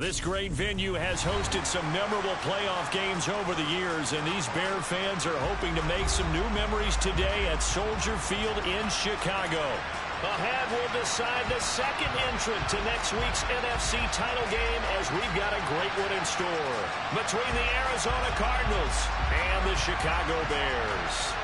This great venue has hosted some memorable playoff games over the years, and these Bear fans are hoping to make some new memories today at Soldier Field in Chicago. Ahead will decide the second entrant to next week's NFC title game, as we've got a great one in store between the Arizona Cardinals and the Chicago Bears.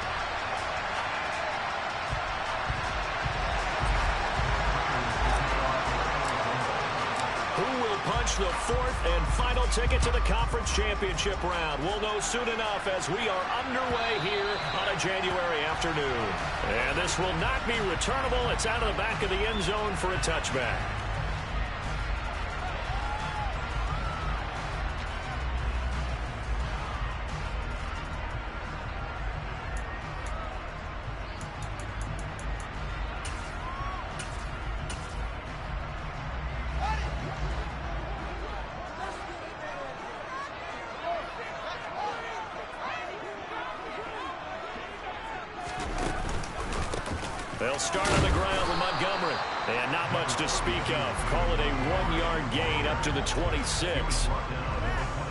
Punch the fourth and final ticket to the conference championship round. We'll know soon enough as we are underway here on a January afternoon. And this will not be returnable. It's out of the back of the end zone for a touchback. They'll start on the ground with Montgomery. And not much to speak of. Call it a 1-yard gain up to the 26.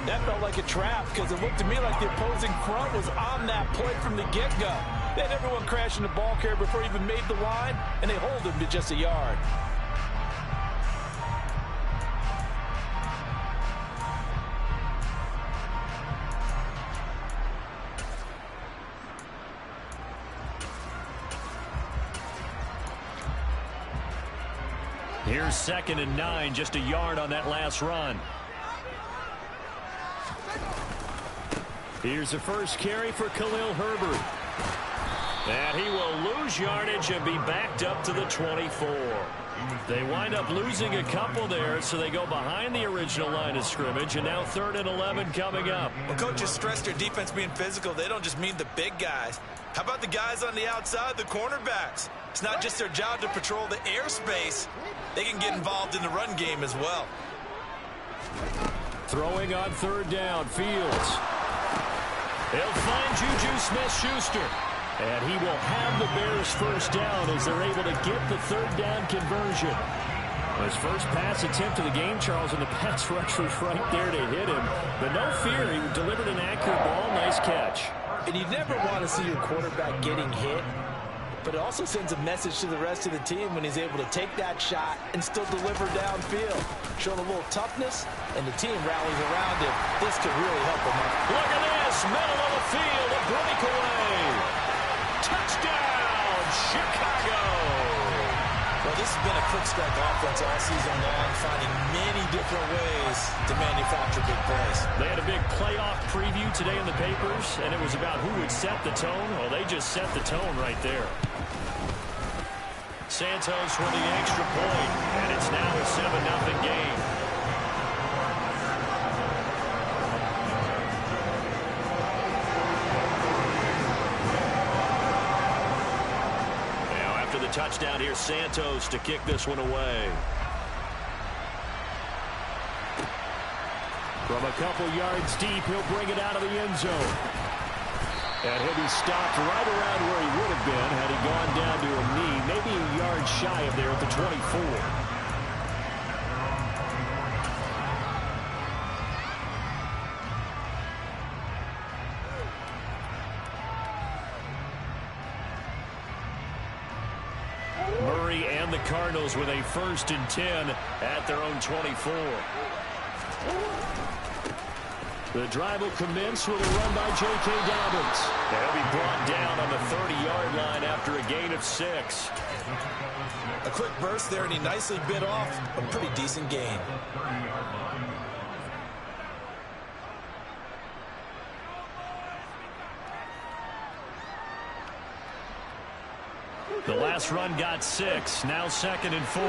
That felt like a trap because it looked to me like the opposing front was on that play from the get-go. They had everyone crashing the ball carrier before he even made the line, and they hold him to just a yard. Here's 2nd and 9, just a yard on that last run. Here's the first carry for Khalil Herbert. And he will lose yardage and be backed up to the 24. They wind up losing a couple there, so they go behind the original line of scrimmage, and now 3rd and 11 coming up. Well, coaches stress their defense being physical. They don't just mean the big guys. How about the guys on the outside, the cornerbacks? It's not just their job to patrol the airspace. They can get involved in the run game as well. Throwing on 3rd down, Fields. He'll find Juju Smith-Schuster. And he will have the Bears first down as they're able to get the 3rd down conversion. His first pass attempt of the game, Charles, and the pass rush was right there to hit him. But no fear, he delivered an accurate ball. Nice catch. And you never want to see your quarterback getting hit, but it also sends a message to the rest of the team when he's able to take that shot and still deliver downfield. Showing a little toughness, and the team rallies around him. This could really help him out. Look at this, middle of the field, a breakaway. Touchdown, Chicago. Well, this has been a quick strike offense all season long, finding many different ways to manufacture big plays. They had a big playoff preview today in the papers, and it was about who would set the tone. Well, they just set the tone right there. Santos for the extra point, and it's now a 7-0 game. The touchdown here, Santos to kick this one away. From a couple yards deep, he'll bring it out of the end zone. And he'll be stopped right around where he would have been had he gone down to a knee, maybe a yard shy of there at the 24. Cardinals with a 1st and 10 at their own 24. The drive will commence with a run by J.K. Dobbins. They'll be brought down on the 30-yard line after a gain of 6. A quick burst there, and he nicely bit off a pretty decent gain. The last run got 6. Now 2nd and 4.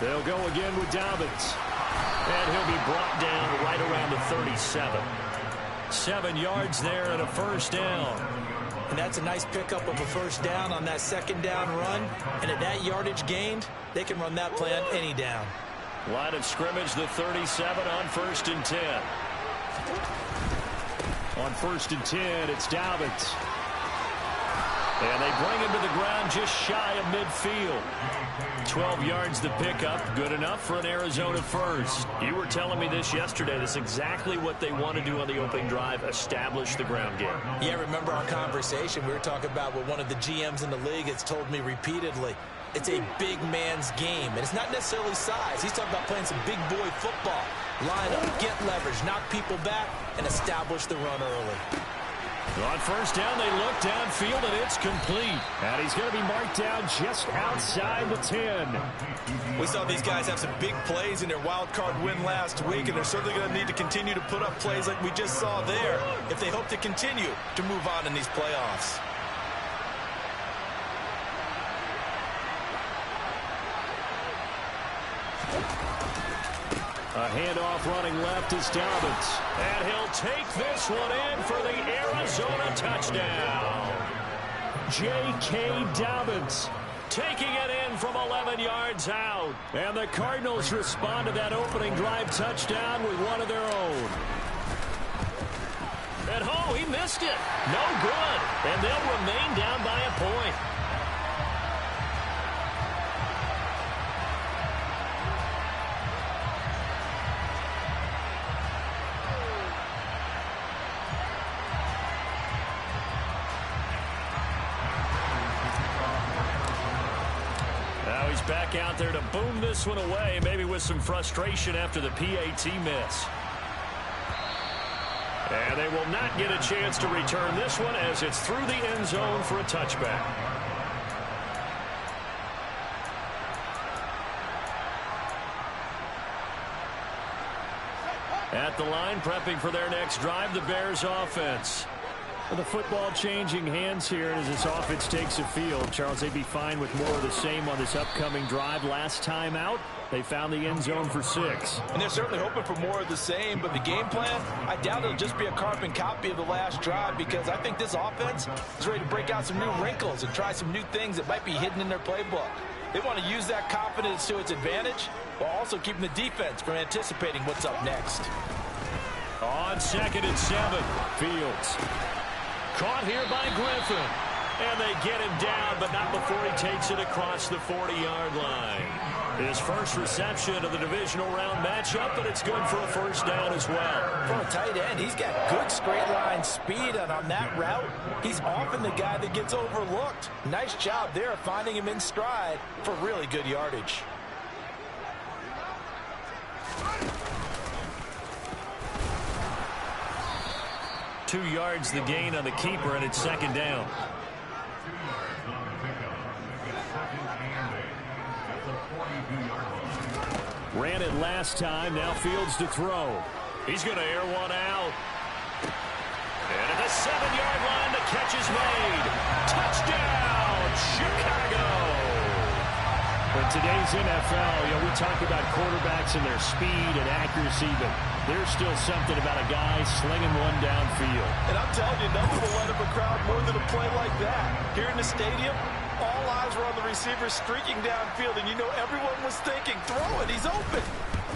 They'll go again with Dobbins. And he'll be brought down right around the 37. 7 yards there and a first down. And that's a nice pickup of a first down on that 2nd down run. And at that yardage gained, they can run that play on any down. Line of scrimmage, the 37 on 1st and 10. On 1st and 10, it's Dobbins. And they bring him to the ground just shy of midfield. 12 yards to pick up. Good enough for an Arizona first. You were telling me this yesterday. That's exactly what they want to do on the opening drive, establish the ground game. Yeah, remember our conversation? We were talking about what one of the GMs in the league has told me repeatedly. It's a big man's game, and it's not necessarily size. He's talking about playing some big boy football. Line up, get leverage, knock people back, and establish the run early. On first down, they look downfield, and it's complete. And he's going to be marked down just outside the 10. We saw these guys have some big plays in their wild card win last week, and they're certainly going to need to continue to put up plays like we just saw there if they hope to continue to move on in these playoffs. A handoff running left is Dobbins. And he'll take this one in for the Arizona touchdown. J.K. Dobbins Taking it in from 11 yards out. And the Cardinals respond to that opening drive touchdown with one of their own. And oh, he missed it. No good. And they'll remain down by a point. Back out there to boom this one away, maybe with some frustration after the PAT miss. And they will not get a chance to return this one as it's through the end zone for a touchback. At the line, prepping for their next drive, the Bears offense. The football changing hands here as this offense takes the field. Charles, they'd be fine with more of the same on this upcoming drive. Last time out, they found the end zone for 6. And they're certainly hoping for more of the same, but the game plan, I doubt it'll just be a carbon copy of the last drive because I think this offense is ready to break out some new wrinkles and try some new things that might be hidden in their playbook. They want to use that confidence to its advantage while also keeping the defense from anticipating what's up next. On 2nd and 7, Fields. Caught here by Griffin. And they get him down, but not before he takes it across the 40-yard line. His first reception of the divisional round matchup, but it's good for a first down as well. For a tight end, he's got good straight line speed, and on that route, he's often the guy that gets overlooked. Nice job there finding him in stride for really good yardage. Two yards the gain on the keeper, and it's 2nd down. Ran it last time. Now Fields to throw. He's going to air one out. And at the 7-yard line, the catch is made. Touchdown, Chicago. In today's NFL, we talk about quarterbacks and their speed and accuracy, but there's still something about a guy slinging one downfield. And I'm telling you, nothing will light up a crowd more than a play like that. Here in the stadium, all eyes were on the receiver streaking downfield, and you know everyone was thinking, throw it, he's open.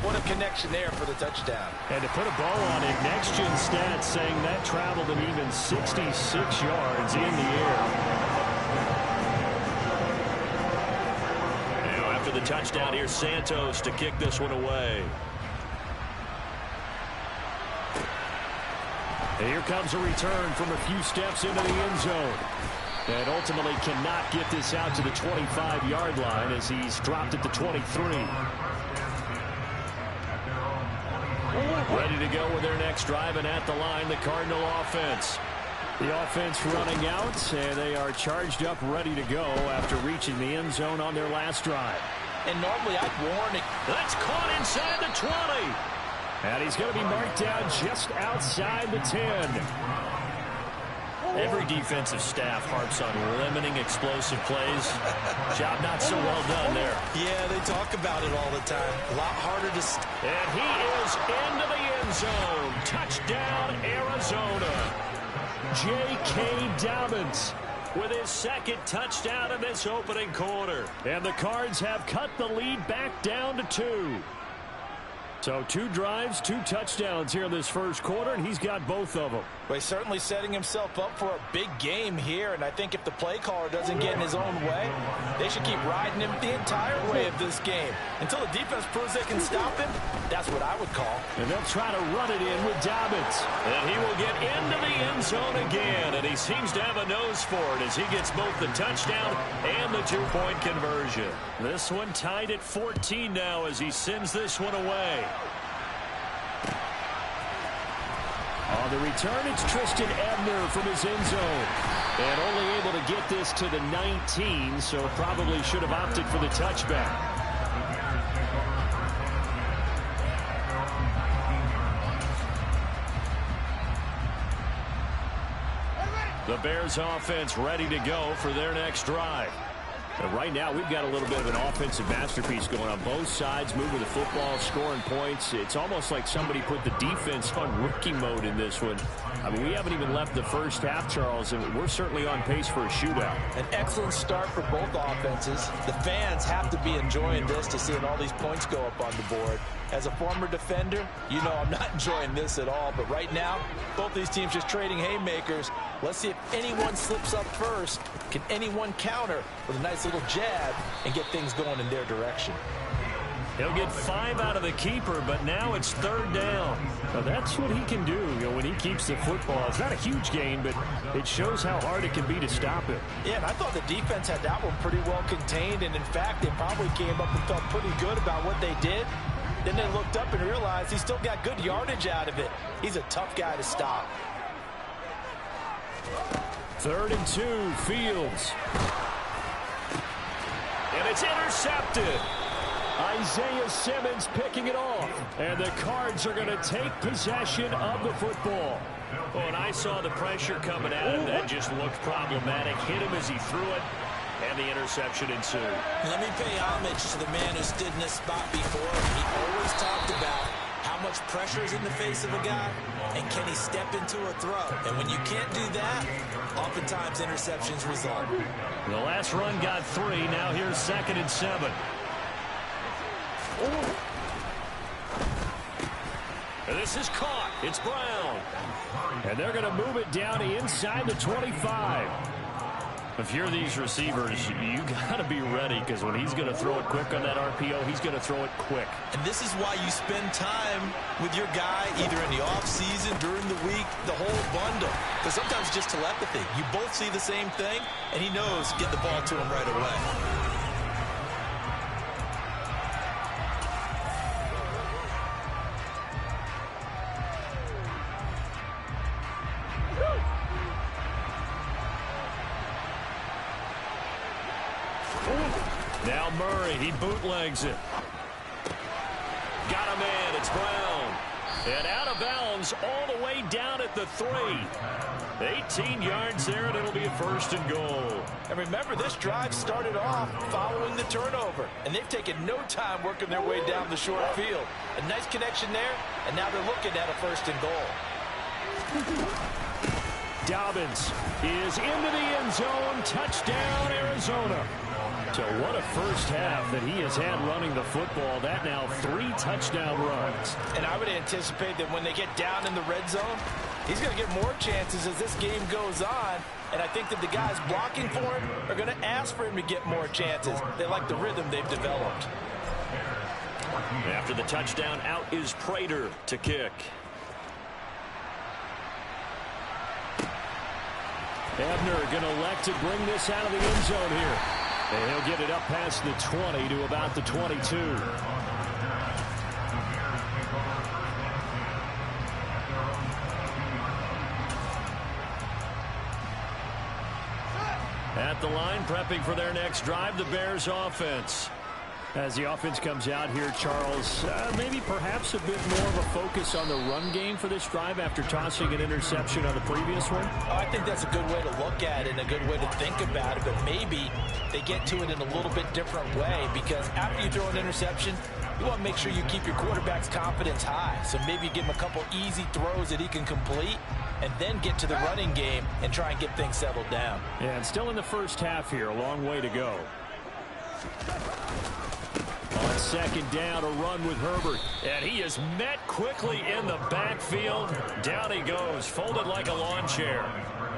What a connection there for the touchdown. And to put a bow on it, Next Gen Stats saying that traveled an even 66 yards in the air. The touchdown here, Santos to kick this one away. And here comes a return from a few steps into the end zone. And ultimately cannot get this out to the 25-yard line as he's dropped at the 23. Ready to go with their next drive, and at the line, the Cardinal offense. The offense running out, and they are charged up, ready to go after reaching the end zone on their last drive. And normally I'd warn it. That's caught inside the 20. And he's going to be marked down just outside the 10. Every defensive staff harps on limiting explosive plays. Job not so well done there. Yeah, they talk about it all the time. A lot harder to... And he is into the end zone. Touchdown, Arizona. J.K. Dobbins with his 2nd touchdown in this opening quarter. And the Cards have cut the lead back down to 2. So 2 drives, 2 touchdowns here in this first quarter, and he's got both of them. Well, he's certainly setting himself up for a big game here, and I think if the play caller doesn't get in his own way, they should keep riding him the entire way of this game. Until the defense proves they can stop him, that's what I would call. And they'll try to run it in with Dobbins. And he will get into the end zone again, and he seems to have a nose for it as he gets both the touchdown and the 2-point conversion. This one tied at 14 now as he sends this one away. On the return, it's Tristan Ebner from his end zone. And only able to get this to the 19, so probably should have opted for the touchback. The Bears offense ready to go for their next drive. And right now, we've got a little bit of an offensive masterpiece going on both sides, moving the football, scoring points. It's almost like somebody put the defense on rookie mode in this one. I mean, we haven't even left the first half, Charles, and we're certainly on pace for a shootout. An excellent start for both offenses. The fans have to be enjoying this to seeing all these points go up on the board. As a former defender, you know I'm not enjoying this at all. But right now, both these teams just trading haymakers. Let's see if anyone slips up first. Can anyone counter with a nice little jab and get things going in their direction? He'll get 5 out of the keeper, but now it's 3rd down. Now that's what he can do, when he keeps the football. It's not a huge gain, but it shows how hard it can be to stop him. Yeah, and I thought the defense had that one pretty well contained, and in fact, they probably came up and felt pretty good about what they did. Then they looked up and realized he still got good yardage out of it. He's a tough guy to stop. 3rd and 2, Fields. And it's intercepted. Isaiah Simmons picking it off. And the Cards are going to take possession of the football. Oh, and I saw the pressure coming at him. That just looked problematic. Hit him as he threw it, and the interception ensued. Let me pay homage to the man who stood in this spot before. He always talked about how much pressure is in the face of a guy, and can he step into a throw. And when you can't do that, oftentimes interceptions result. The last run got 3. Now here's 2nd and 7. And this is caught. It's Brown. And they're going to move it down to inside the 25. If you're these receivers, you got to be ready, because when he's going to throw it quick on that RPO, he's going to throw it quick. And this is why you spend time with your guy either in the offseason, during the week, the whole bundle. Because sometimes just telepathy. You both see the same thing, and he knows get the ball to him right away. Now Murray, he bootlegs it. Got a man, it's Brown. And out of bounds all the way down at the 3. 18 yards there, and it'll be a 1st and goal. And remember, this drive started off following the turnover, and they've taken no time working their way down the short field. A nice connection there, and now they're looking at a 1st and goal. Dobbins is into the end zone. Touchdown, Arizona. So what a first half that he has had running the football. That now 3 touchdown runs. And I would anticipate that when they get down in the red zone, he's going to get more chances as this game goes on. And I think that the guys blocking for him are going to ask for him to get more chances. They like the rhythm they've developed. After the touchdown, out is Prater to kick. Ebner going to elect to bring this out of the end zone here. And he'll get it up past the 20 to about the 22. At the line, prepping for their next drive, the Bears offense. As the offense comes out here, Charles, maybe perhaps a bit more of a focus on the run game for this drive after tossing an interception on the previous one? Oh, I think that's a good way to look at it and a good way to think about it, but maybe they get to it in a little bit different way, because after you throw an interception, you want to make sure you keep your quarterback's confidence high. So maybe give him a couple easy throws that he can complete, and then get to the running game and try and get things settled down. Yeah, and still in the first half here, a long way to go. On second down, a run with Herbert. And he is met quickly in the backfield. Down he goes, folded like a lawn chair.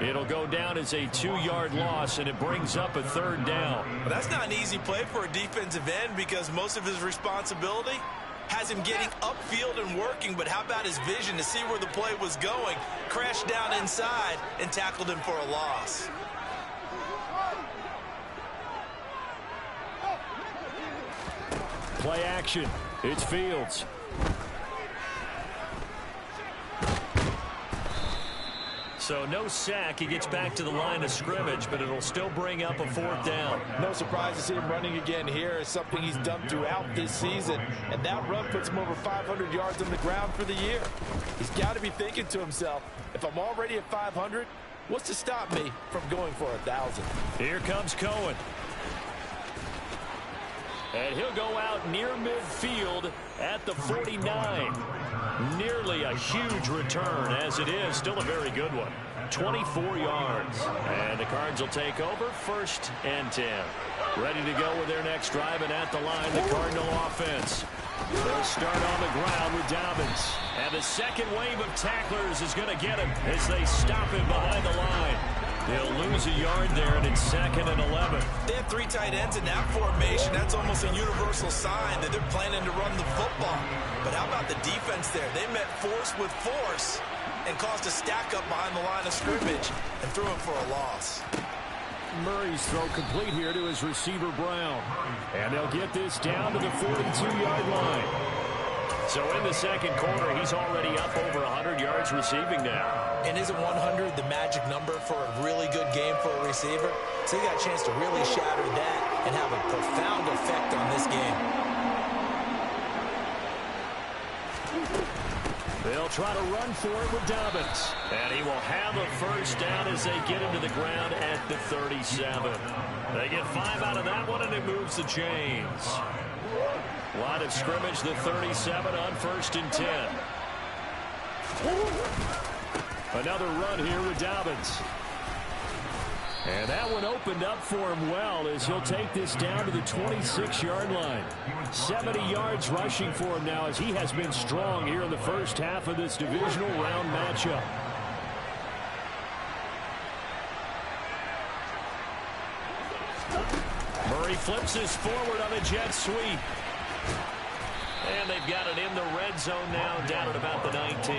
It'll go down as a 2-yard loss, and it brings up a third down. Well, that's not an easy play for a defensive end because most of his responsibility has him getting upfield and working, but how about his vision to see where the play was going, crashed down inside, and tackled him for a loss. Play action. It's Fields. So no sack. He gets back to the line of scrimmage, but it'll still bring up a fourth down. No surprise to see him running again here. It's something he's done throughout this season, and that run puts him over 500 yards on the ground for the year. He's got to be thinking to himself, if I'm already at 500, what's to stop me from going for 1,000? Here comes Cohen. And he'll go out near midfield at the 49. Nearly a huge return, as it is. Still a very good one. 24 yards. And the Cards will take over, 1st and 10. Ready to go with their next drive, and at the line, the Cardinal offense. They'll start on the ground with Dobbins. And the second wave of tacklers is going to get him as they stop him behind the line. They'll lose a yard there, and it's 2nd and 11. They have 3 tight ends in that formation. That's almost a universal sign that they're planning to run the football. But how about the defense there? They met force with force and caused a stack up behind the line of scrimmage and threw him for a loss. Murray's throw complete here to his receiver, Brown. And they'll get this down to the 42-yard line. So in the second quarter, he's already up over 100 yards receiving now. And isn't 100 the magic number for a really good game for a receiver? So he got a chance to really shatter that and have a profound effect on this game. They'll try to run for it with Dobbins. And he will have a first down as they get him to the ground at the 37. They get 5 out of that one, and it moves the chains. Line of scrimmage, the 37 on 1st and 10. Another run here with Dobbins. And that one opened up for him well as he'll take this down to the 26-yard line. 70 yards rushing for him now as he has been strong here in the first half of this divisional round matchup. Murray flips this forward on a jet sweep. And they've got it in the red zone now, down at about the 19.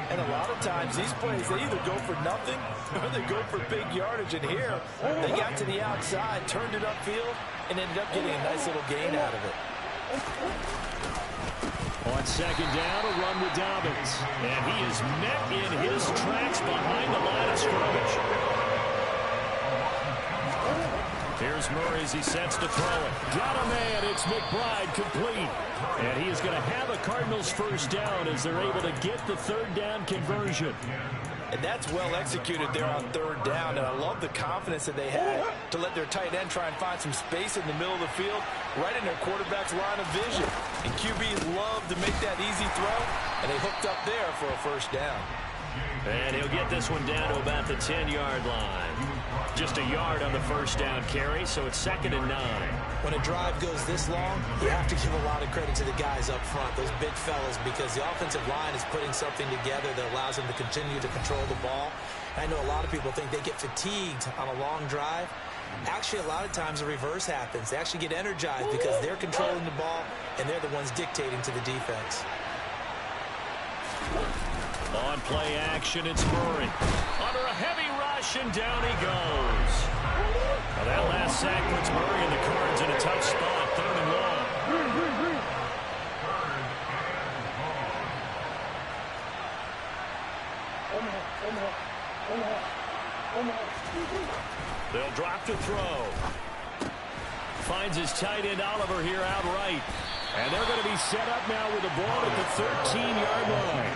And a lot of times these plays, they either go for nothing or they go for big yardage. And here, they got to the outside, turned it upfield, and ended up getting a nice little gain out of it. On second down, a run with Dobbins. And he is met in his tracks behind the line of scrimmage. Here's Murray as he sets to throw it. Got a man. It's McBride complete. And he is going to have a Cardinals first down as they're able to get the third down conversion. And that's well executed there on 3rd down. And I love the confidence that they had to let their tight end try and find some space in the middle of the field, right in their quarterback's line of vision. And QBs love to make that easy throw, and they hooked up there for a first down. And he'll get this one down to about the 10-yard line. Just a yard on the first down carry, so it's 2nd and 9. When a drive goes this long, you have to give a lot of credit to the guys up front, those big fellas, because the offensive line is putting something together that allows them to continue to control the ball. I know a lot of people think they get fatigued on a long drive. Actually, a lot of times the reverse happens. They actually get energized because they're controlling the ball, and they're the ones dictating to the defense. On play action, it's Murray. Under a heavy rush, and down he goes. Now that last sack puts Murray and the Cards in a tough spot, 3rd and long. They'll drop to throw. Finds his tight end Oliver here outright. And they're going to be set up now with the ball at the 13-yard line.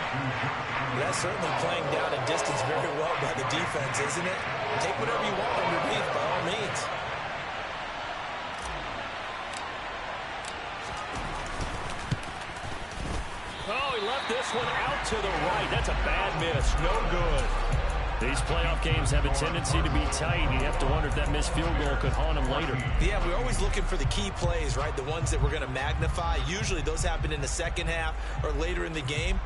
That's certainly playing down a distance very well by the defense, isn't it? Take whatever you want underneath, by all means. Oh, he left this one out to the right. That's a bad miss. No good. These playoff games have a tendency to be tight. You have to wonder if that missed field goal could haunt them later. Yeah, we're always looking for the key plays, right? The ones that we're going to magnify. Usually those happen in the second half or later in the game.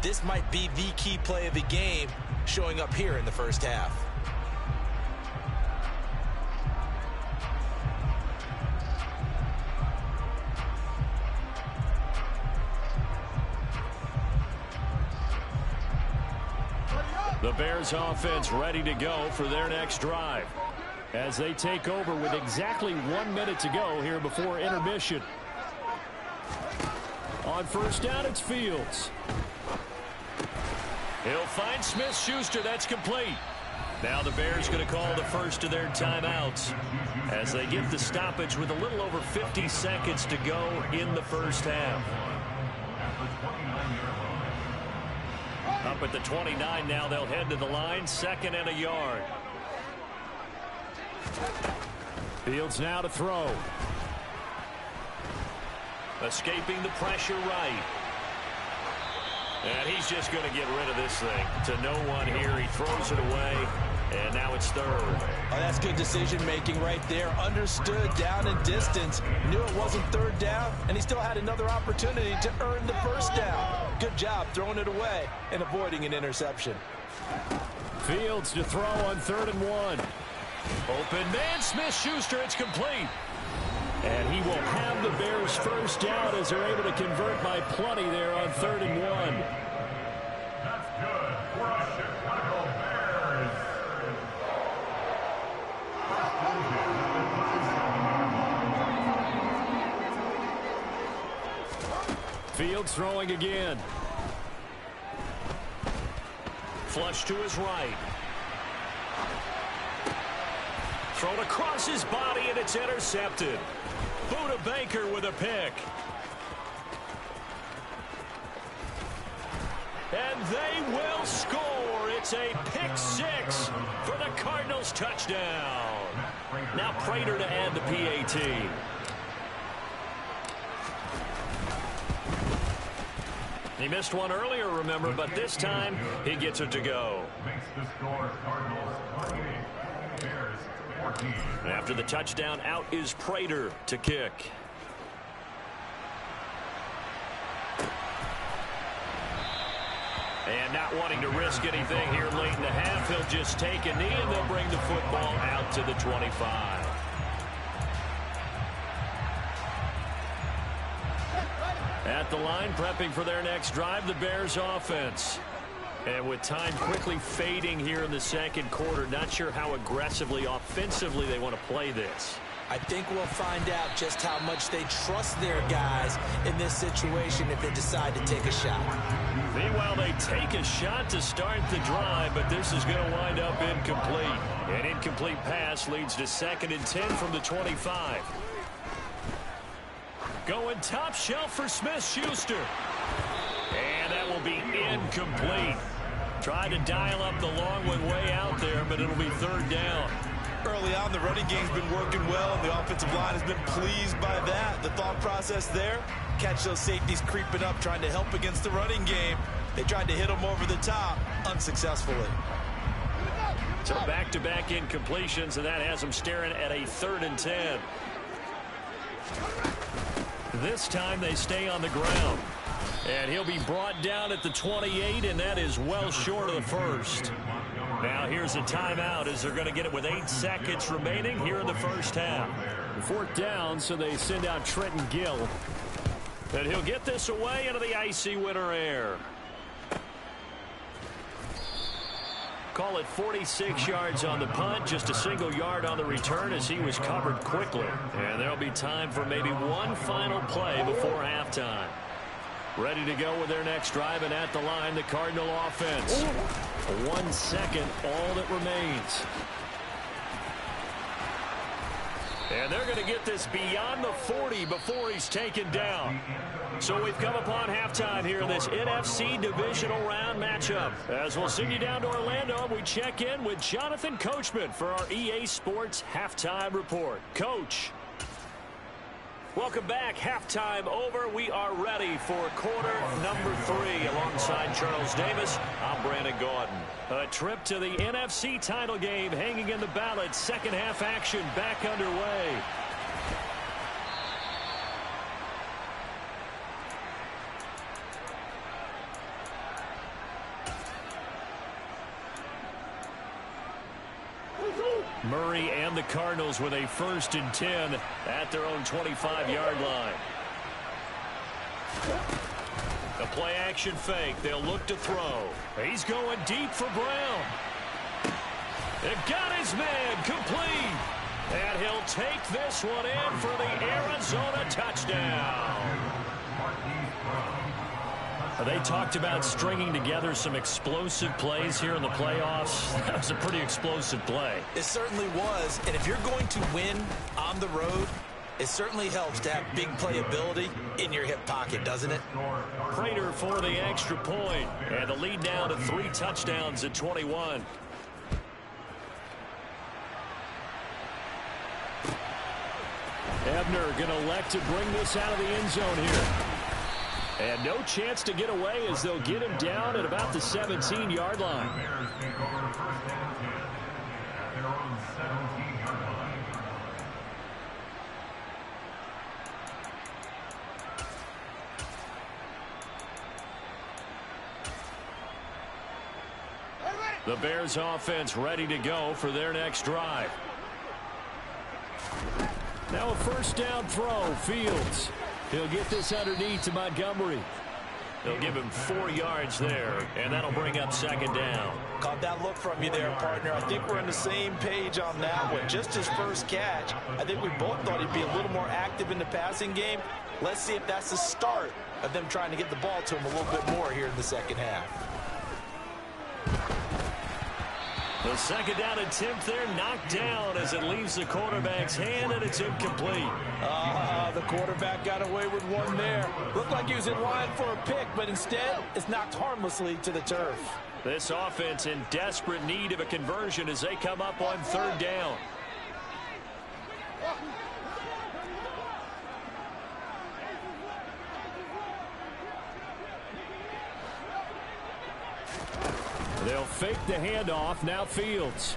This might be the key play of the game showing up here in the first half. The Bears offense ready to go for their next drive as they take over with exactly 1 minute to go here before intermission. On first down, it's Fields. He'll find Smith-Schuster. That's complete. Now the Bears going to call the first of their timeouts as they get the stoppage with a little over 50 seconds to go in the first half. Up at the 29 now, they'll head to the line, 2nd and a yard. Fields now to throw. Escaping the pressure right. And he's just going to get rid of this thing to no one here. He throws it away, and now it's 3rd. Oh, that's good decision-making right there. Understood down and distance. Knew it wasn't 3rd down, and he still had another opportunity to earn the first down. Good job throwing it away and avoiding an interception. Fields to throw on 3rd and 1. Open man, Smith-Schuster. It's complete. And he will have the Bears first down as they're able to convert by plenty there on 3rd and 1. That's good for the Chicago Bears. Fields throwing again. Flush to his right. Thrown across his body, and it's intercepted. Buda Baker with a pick. And they will score. It's a pick 6 for the Cardinals touchdown. Now Prater to add the PAT. He missed one earlier, remember, but this time he gets it to go. Makes the score Cardinals 28, Bears 14. After the touchdown, out is Prater to kick. And not wanting to risk anything here late in the half, he'll just take a knee and they'll bring the football out to the 25. At the line, prepping for their next drive, the Bears offense. And with time quickly fading here in the second quarter, not sure how aggressively, offensively they want to play this. I think we'll find out just how much they trust their guys in this situation if they decide to take a shot. Meanwhile, they take a shot to start the drive, but this is going to wind up incomplete. An incomplete pass leads to 2nd and 10 from the 25. Going top shelf for Smith-Schuster. And that will be incomplete. Tried to dial up the long one way out there, but it'll be 3rd down. Early on, the running game's been working well, and the offensive line has been pleased by that. The thought process there, catch those safeties creeping up, trying to help against the running game. They tried to hit them over the top, unsuccessfully. So back-to-back incompletions, and that has them staring at a 3rd and 10. This time they stay on the ground. And he'll be brought down at the 28, and that is well short of the first. Now here's a timeout as they're going to get it with 8 seconds remaining here in the first half. 4th down, so they send out Trenton Gill. And he'll get this away into the icy winter air. Call it 46 yards on the punt, just a single yard on the return as he was covered quickly. And there'll be time for maybe one final play before halftime. Ready to go with their next drive, and at the line, the Cardinal offense. 1 second, all that remains. And they're going to get this beyond the 40 before he's taken down. So we've come upon halftime here in this NFC Divisional Round matchup. As we'll send you down to Orlando, we check in with Jonathan Coachman for our EA Sports Halftime Report. Coach. Welcome back. Halftime over. We are ready for quarter number 3. Alongside Charles Davis, I'm Brandon Gaudin. A trip to the NFC title game hanging in the balance. Second half action back underway. Murray and the Cardinals with a 1st and 10 at their own 25-yard line. The play action fake. They'll look to throw. He's going deep for Brown. They've got his man complete. And he'll take this one in for the Arizona touchdown. They talked about stringing together some explosive plays here in the playoffs. That was a pretty explosive play. It certainly was. And if you're going to win on the road, it certainly helps to have big playability in your hip pocket, doesn't it? Prater for the extra point. And the lead down to 3 touchdowns at 21. Ebner going to elect to bring this out of the end zone here. And no chance to get away as they'll get him down at about the 17-yard line. The Bears offense ready to go for their next drive. Now a 1st down throw. Fields. He'll get this underneath to Montgomery. They'll give him 4 yards there, and that'll bring up 2nd down. Caught that look from you there, partner. I think we're on the same page on that one. Just his first catch. I think we both thought he'd be a little more active in the passing game. Let's see if that's the start of them trying to get the ball to him a little bit more here in the second half. The 2nd down attempt there knocked down as it leaves the quarterback's hand, and it's incomplete. The quarterback got away with one there. Looked like he was in line for a pick, but instead it's knocked harmlessly to the turf. This offense in desperate need of a conversion as they come up on 3rd down. They'll fake the handoff. Now Fields.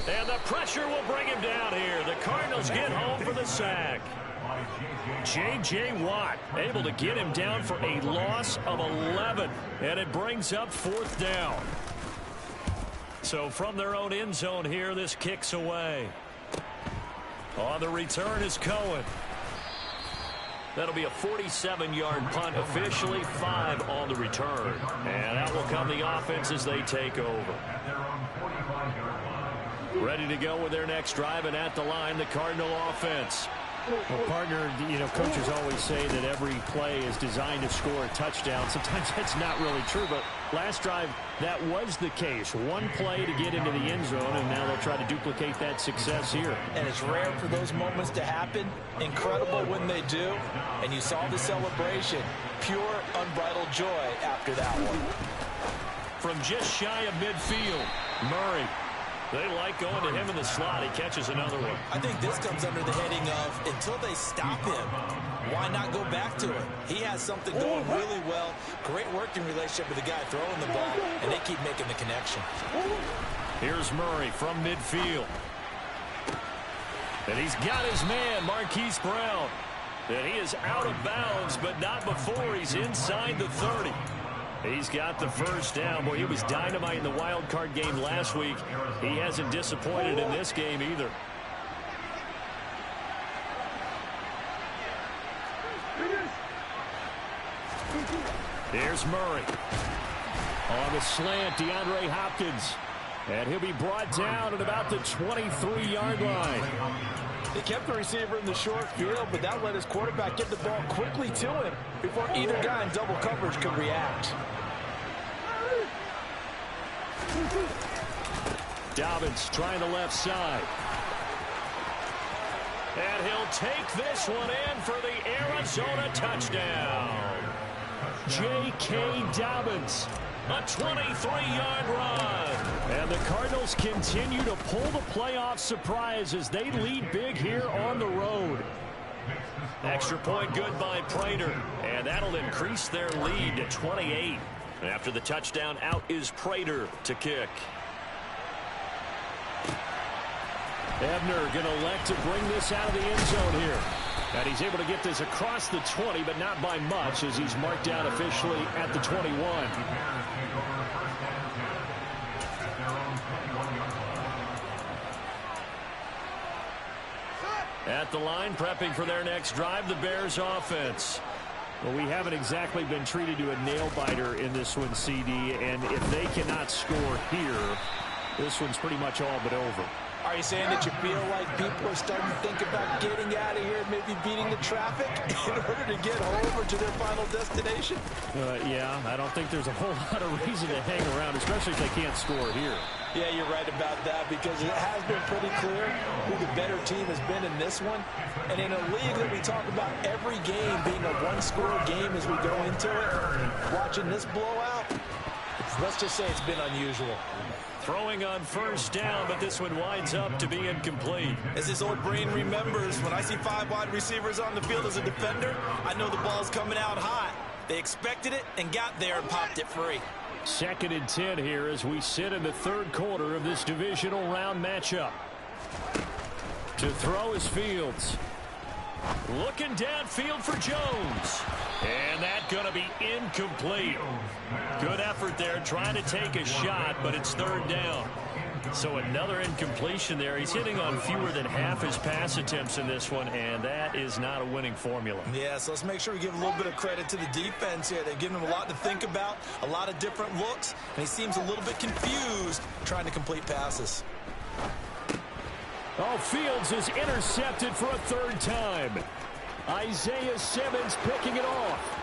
And the pressure will bring him down here. The Cardinals get home for the sack. J.J. Watt able to get him down for a loss of 11. And it brings up 4th down. So from their own end zone here, this kicks away. On the return is Cohen. That'll be a 47-yard punt, officially 5 on the return. And out will come the offense as they take over. Ready to go with their next drive, and at the line, the Cardinal offense. Well, partner, coaches always say that every play is designed to score a touchdown. Sometimes that's not really true, but last drive, that was the case. One play to get into the end zone, and now they'll try to duplicate that success here. And it's rare for those moments to happen. Incredible when they do. And you saw the celebration. Pure, unbridled joy after that one. From just shy of midfield, Murray. They like going to him in the slot. He catches another one. I think this comes under the heading of until they stop him, why not go back to it? He has something going really well. Great working relationship with the guy throwing the ball, and they keep making the connection. Here's Murray from midfield. And he's got his man, Marquise Brown. And he is out of bounds, but not before he's inside the 30. He's got the 1st down. Boy, he was dynamite in the wild card game last week. He hasn't disappointed in this game either. Here's Murray. On the slant, DeAndre Hopkins. And he'll be brought down at about the 23-yard line. They kept the receiver in the short field, but that let his quarterback get the ball quickly to him before either guy in double coverage could react. Dobbins trying the left side. And he'll take this one in for the Arizona touchdown. J.K. Dobbins. A 23-yard run. And the Cardinals continue to pull the playoff surprise as they lead big here on the road. Extra point good by Prater, and that'll increase their lead to 28. After the touchdown, out is Prater to kick. Ebner going to elect to bring this out of the end zone here. And he's able to get this across the 20, but not by much as he's marked down officially at the 21. At the line, prepping for their next drive, the Bears offense. Well, we haven't exactly been treated to a nail-biter in this one, CD, and if they cannot score here, this one's pretty much all but over. Are you saying that you feel like people are starting to think about getting out of here and maybe beating the traffic in order to get over to their final destination? Yeah, I don't think there's a whole lot of reason to hang around, especially if they can't score here. Yeah, you're right about that because it has been pretty clear who the better team has been in this one. And in a league that we talk about every game being a one-score game as we go into it, watching this blowout, let's just say it's been unusual. Throwing on first down, but this one winds up to be incomplete. As his old brain remembers, when I see 5 wide receivers on the field as a defender, I know the ball's coming out hot. They expected it and got there and popped it free. 2nd and 10 here as we sit in the 3rd quarter of this divisional round matchup. To throw is Fields. Looking downfield for Jones. And that's going to be incomplete. Good effort there trying to take a shot, but it's 3rd down. So another incompletion there. He's hitting on fewer than half his pass attempts in this one, and that is not a winning formula. Yeah, so let's make sure we give a little bit of credit to the defense here. They've given him a lot to think about, a lot of different looks, and he seems a little bit confused trying to complete passes. Oh, Fields is intercepted for a 3rd time. Isaiah Simmons picking it off.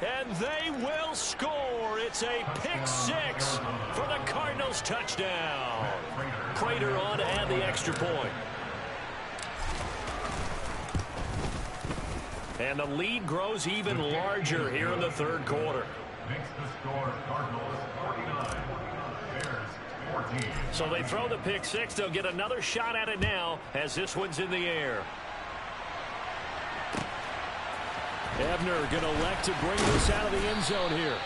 And they will score. It's a pick 6 for the Cardinals touchdown. Prater on to add the extra point. And the lead grows even larger here in the 3rd quarter. Makes the score Cardinals 49, Bears 14. So they throw the pick 6. They'll get another shot at it now as this one's in the air. Ebner going to elect to bring this out of the end zone here.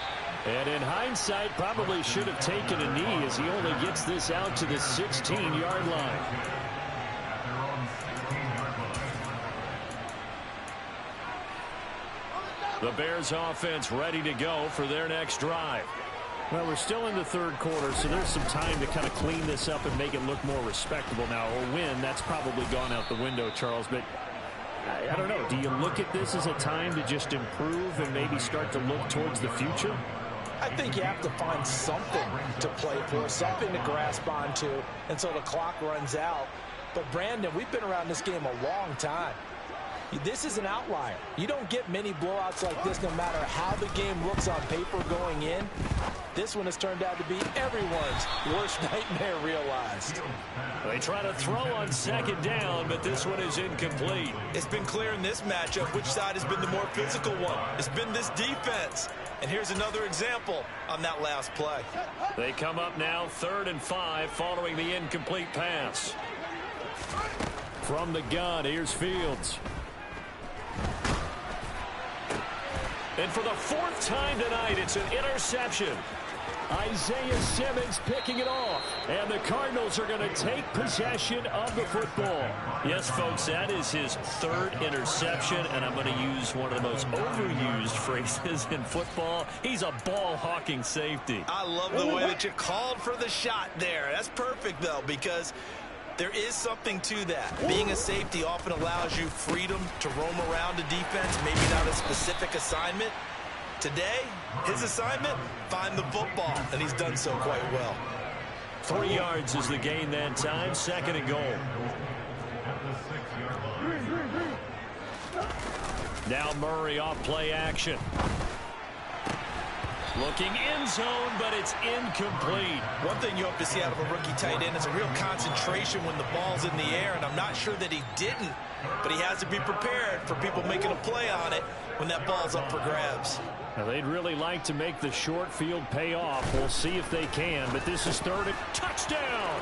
And in hindsight, probably should have taken a knee as he only gets this out to the 16-yard line. The Bears offense ready to go for their next drive. Well, we're still in the 3rd quarter, so there's some time to kind of clean this up and make it look more respectable now. A win, that's probably gone out the window, Charles, but I don't know. Do you look at this as a time to just improve and maybe start to look towards the future? I think you have to find something to play for, something to grasp onto until the clock runs out. But, Brandon, we've been around this game a long time. This is an outlier. You don't get many blowouts like this no matter how the game looks on paper going in. This one has turned out to be everyone's worst nightmare realized. They try to throw on 2nd down, but this one is incomplete. It's been clear in this matchup which side has been the more physical one. It's been this defense. And here's another example on that last play. They come up now 3rd and 5 following the incomplete pass. From the gun, here's Fields. And for the 4th time tonight, it's an interception. Isaiah Simmons picking it off. And the Cardinals are going to take possession of the football. Yes, folks, that is his 3rd interception, and I'm going to use one of the most overused phrases in football. He's a ball-hawking safety. I love the way that you called for the shot there. That's perfect, though, because there is something to that. Being a safety often allows you freedom to roam around a defense, maybe not a specific assignment. Today, his assignment, find the football, and he's done so quite well. 3 yards is the gain that time, 2nd and goal. Now Murray off play action. Looking end zone, but it's incomplete. One thing you hope to see out of a rookie tight end is a real concentration when the ball's in the air, and I'm not sure that he didn't, but he has to be prepared for people making a play on it. when that ball's up for grabs. Now, they'd really like to make the short field pay off. We'll see if they can, but this is third and touchdown.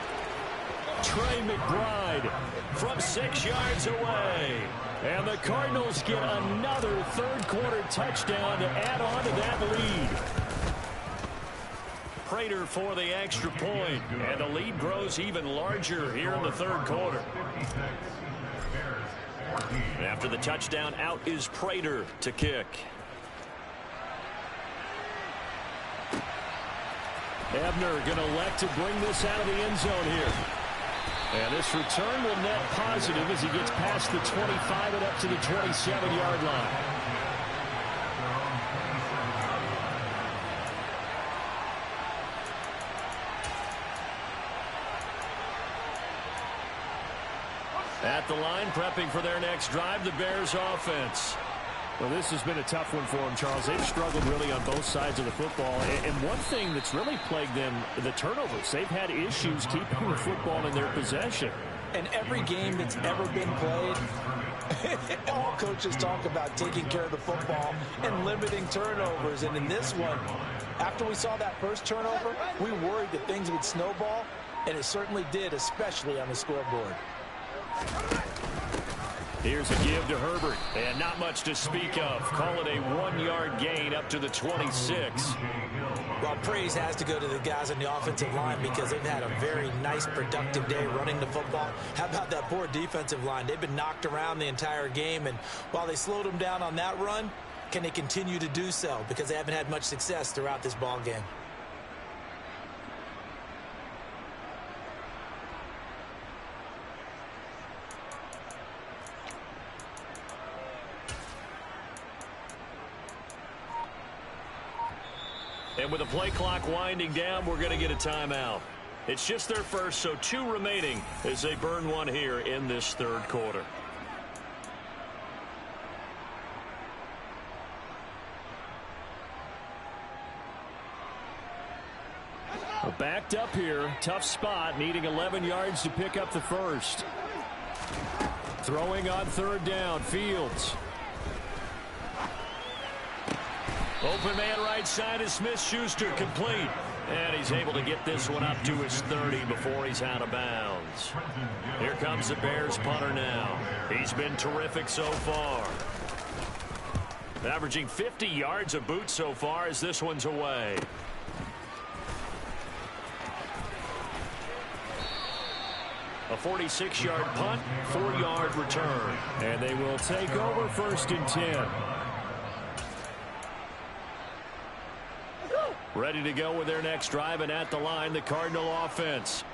Trey McBride from 6 yards away. And the Cardinals get another third-quarter touchdown to add on to that lead. Prater for the extra point, and the lead grows even larger here in the third quarter. After the touchdown, out is Prater to kick. Ebner going to elect to bring this out of the end zone here. And this return will net positive as he gets past the 25 and up to the 27-yard line. At the line, prepping for their next drive, the Bears offense. Well, this has been a tough one for them, Charles. They've struggled really on both sides of the football. And one thing that's really plagued them, the turnovers. They've had issues keeping the football in their possession. And every game that's ever been played, all coaches talk about taking care of the football and limiting turnovers. And in this one, after we saw that first turnover, we worried that things would snowball, and it certainly did, especially on the scoreboard. Here's a give to Herbert, and not much to speak of. Call it a 1-yard gain up to the 26. Well, praise has to go to the guys on the offensive line because they've had a very nice, productive day running the football. How about that poor defensive line? They've been knocked around the entire game, and while they slowed them down on that run, can they continue to do so? Because they haven't had much success throughout this ball game. And with the play clock winding down, we're going to get a timeout. It's just their first, so 2 remaining as they burn one here in this third quarter. Well, backed up here, tough spot, needing 11 yards to pick up the first. Throwing on third down, Fields. Open man right side is Smith-Schuster, complete. And he's able to get this one up to his 30 before he's out of bounds. Here comes the Bears punter now. He's been terrific so far. Averaging 50 yards a boot so far as this one's away. A 46-yard punt, 4-yard return. And they will take over first and 10. Ready to go with their next drive, and at the line, the Cardinal offense.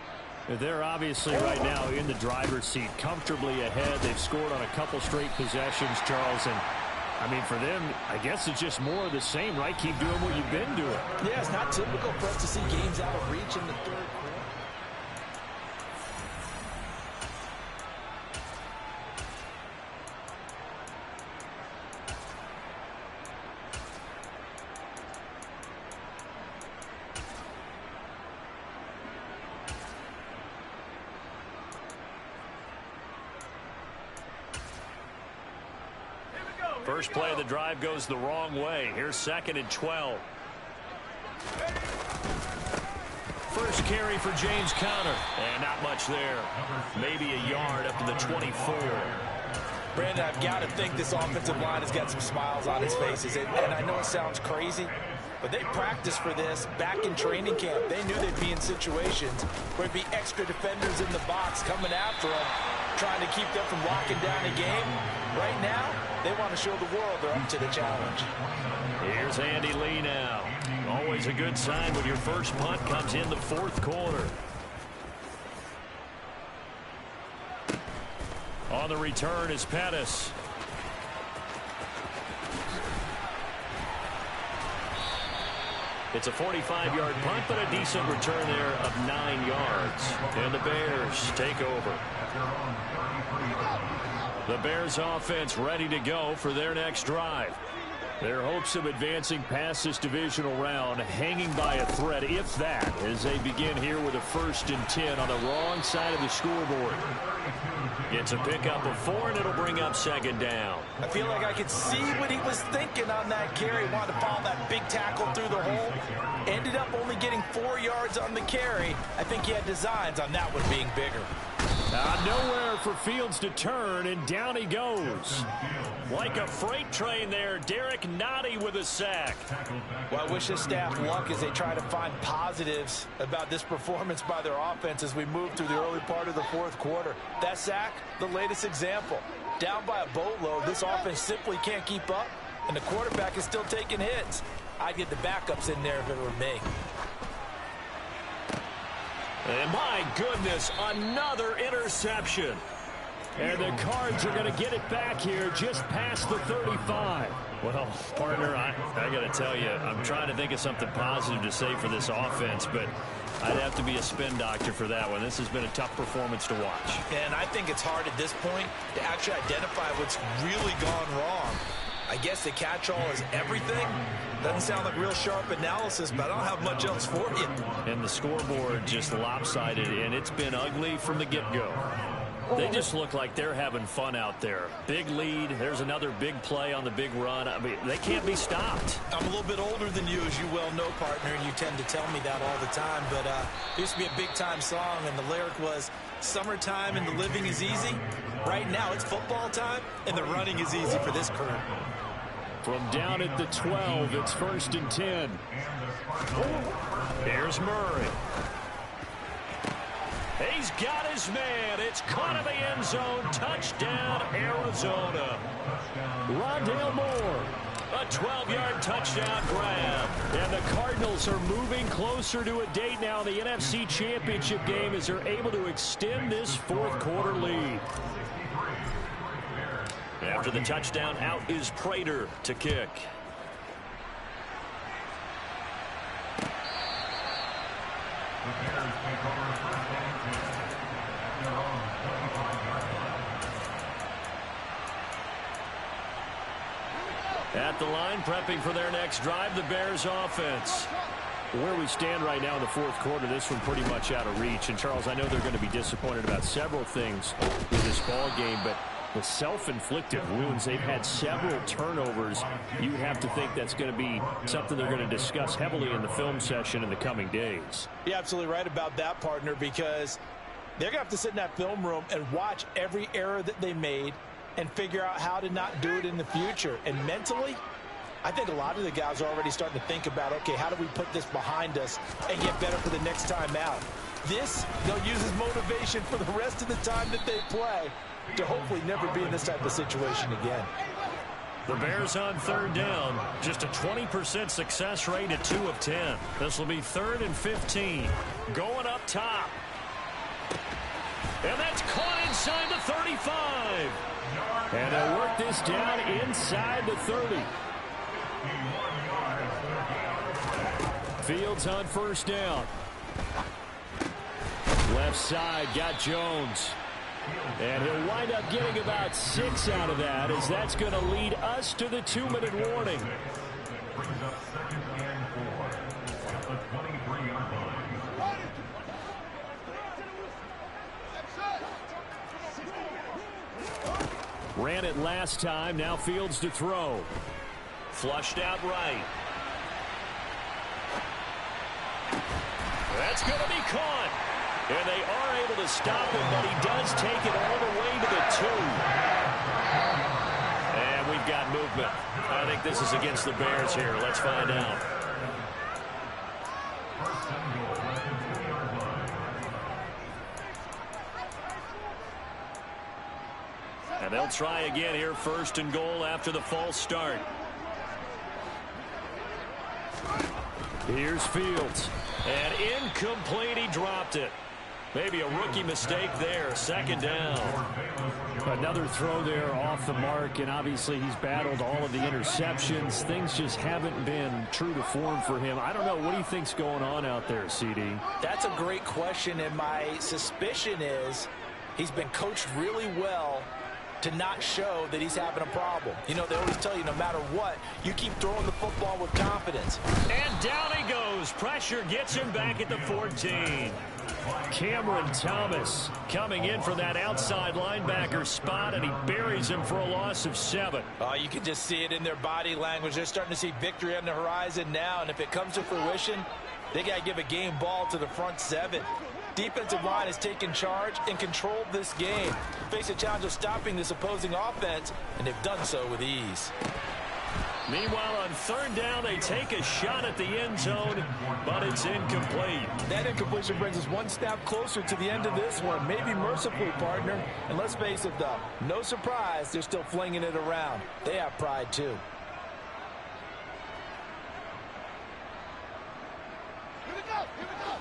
They're obviously right now in the driver's seat, comfortably ahead. They've scored on a couple straight possessions, Charles. And, I mean, for them, I guess it's just more of the same, right? Keep doing what you've been doing. Yeah, it's not typical for us to see games out of reach in the third quarter. First play of the drive goes the wrong way. Here's 2nd and 12. First carry for James Conner. And not much there. Maybe a yard up to the 24. Brandon, I've got to think this offensive line has got some smiles on its faces. And I know it sounds crazy, but they practiced for this back in training camp. They knew they'd be in situations where there'd be extra defenders in the box coming after them, trying to keep them from locking down a game. Right now, they want to show the world they're up to the challenge. Here's Andy Lee now. Always a good sign when your first punt comes in the fourth quarter. On the return is Pettis. It's a 45-yard punt, but a decent return there of 9 yards. And the Bears take over. The Bears offense ready to go for their next drive. Their hopes of advancing past this divisional round hanging by a thread, if that, as they begin here with a 1st and 10 on the wrong side of the scoreboard. Gets a pickup of 4, and it'll bring up second down. I feel like I could see what he was thinking on that carry. Wanted to follow that big tackle through the hole. Ended up only getting 4 yards on the carry. I think he had designs on that one being bigger. Nowhere for Fields to turn, and down he goes. Like a freight train there, Derek Nottie with a sack. Well, I wish this staff luck as they try to find positives about this performance by their offense as we move through the early part of the fourth quarter. That sack, the latest example. Down by a boatload, this offense simply can't keep up, and the quarterback is still taking hits. I'd get the backups in there if it were me. And my goodness, another interception. And the Cards are going to get it back here just past the 35. Well, partner, I got to tell you, I'm trying to think of something positive to say for this offense, but I'd have to be a spin doctor for that one. This has been a tough performance to watch. And I think it's hard at this point to actually identify what's really gone wrong. I guess the catch-all is everything. Doesn't sound like real sharp analysis, but I don't have much else for you. And the scoreboard just lopsided, and it's been ugly from the get-go. They just look like they're having fun out there. Big lead. There's another big play on the big run. I mean, they can't be stopped. I'm a little bit older than you, as you well know, partner, and you tend to tell me that all the time. But it used to be a big-time song, and the lyric was, "Summertime and the living is easy." Right now, it's football time, and the running is easy for this crew. From down at the 12, it's 1st and 10. Here's Murray. He's got his man. It's caught in the end zone. Touchdown, Arizona. Rondale Moore. A 12-yard touchdown grab. And the Cardinals are moving closer to a date now in the NFC Championship game as they're able to extend this fourth quarter lead. After the touchdown, out is Prater to kick. At the line, prepping for their next drive, the Bears offense. Where we stand right now in the fourth quarter, this one pretty much out of reach. And, Charles, I know they're going to be disappointed about several things with this ball game, but the self-inflicted wounds, they've had several turnovers. You have to think that's going to be something they're going to discuss heavily in the film session in the coming days. You're absolutely right about that, partner, because they're going to have to sit in that film room and watch every error that they made and figure out how to not do it in the future. And mentally, I think a lot of the guys are already starting to think about, okay, how do we put this behind us and get better for the next time out? This, they'll use as motivation for the rest of the time that they play to hopefully never be in this type of situation again. The Bears on 3rd down. Just a 20% success rate at 2 of 10. This will be 3rd and 15. Going up top. And that's caught inside the 35. And they'll work this down inside the 30. Fields on 1st down. Left side, got Jones. And he'll wind up getting about 6 out of that, as that's going to lead us to the 2-minute warning. Brings up 2nd and 4 at the 23-yard line. Ran it last time, now Fields to throw. Flushed out right. That's going to be caught. And they are able to stop him, but he does take it all the way to the 2. And we've got movement. I think this is against the Bears here. Let's find out. And they'll try again here, 1st and goal after the false start. Here's Fields. And incomplete, he dropped it. Maybe a rookie mistake there, 2nd down. Another throw there off the mark, and obviously he's battled all of the interceptions. Things just haven't been true to form for him. I don't know. What do you think's going on out there, CD? That's a great question, and my suspicion is he's been coached really well to not show that he's having a problem. You know, they always tell you no matter what, you keep throwing the football with confidence. And down he goes. Pressure gets him back at the 14. Cameron Thomas coming in for that outside linebacker spot, and he buries him for a loss of 7. Oh, you can just see it in their body language. They're starting to see victory on the horizon now, and if it comes to fruition, they got to give a game ball to the front 7. Defensive line has taken charge and controlled this game. Face a challenge of stopping this opposing offense, and they've done so with ease. Meanwhile, on 3rd down, they take a shot at the end zone, but it's incomplete. That incompletion brings us one step closer to the end of this one. Maybe mercifully, partner. And let's face it, though, no surprise, they're still flinging it around. They have pride, too. Here we go! Here we go!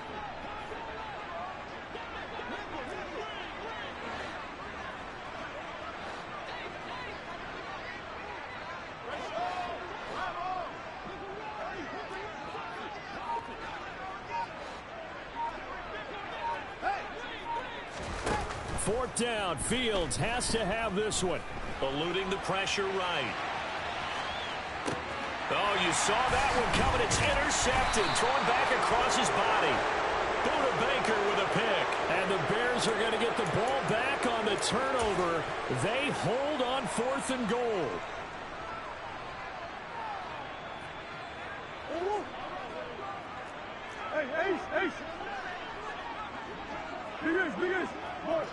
Fourth down, Fields has to have this one. Eluding the pressure right. Oh, you saw that one coming. It's intercepted. Thrown back across his body. Buda Baker with a pick. And the Bears are going to get the ball back on the turnover. They hold on 4th and goal. Hey, Ace, Ace! Big Ace! March.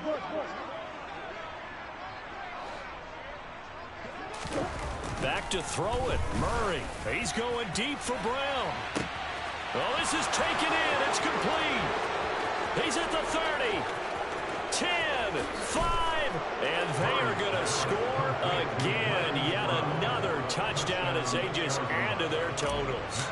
Back to throw it. Murray. He's going deep for Brown. Oh, this is taken in. It's complete. He's at the 30. 10, 5, and they are going to score again. Yet another touchdown as they just add to their totals.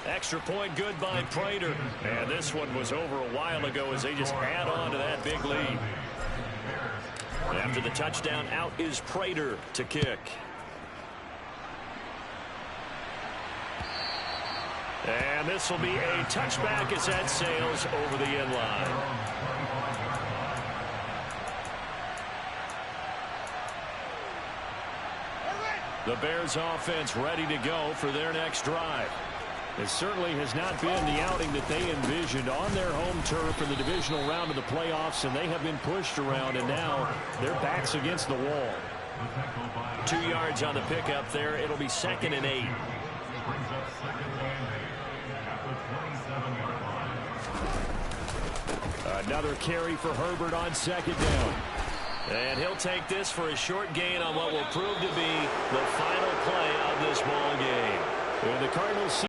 Extra point good by Prater. And this one was over a while ago as they just add on to that big lead. After the touchdown, out is Prater to kick. And this will be a touchback as that sails over the end line. The Bears offense ready to go for their next drive. It certainly has not been the outing that they envisioned on their home turf in the divisional round of the playoffs, and they have been pushed around, and now their backs against the wall. 2 yards on the pickup there. It'll be 2nd and 8. Another carry for Herbert on 2nd down. And he'll take this for a short gain on what will prove to be the final play of this ball game. And the Cardinals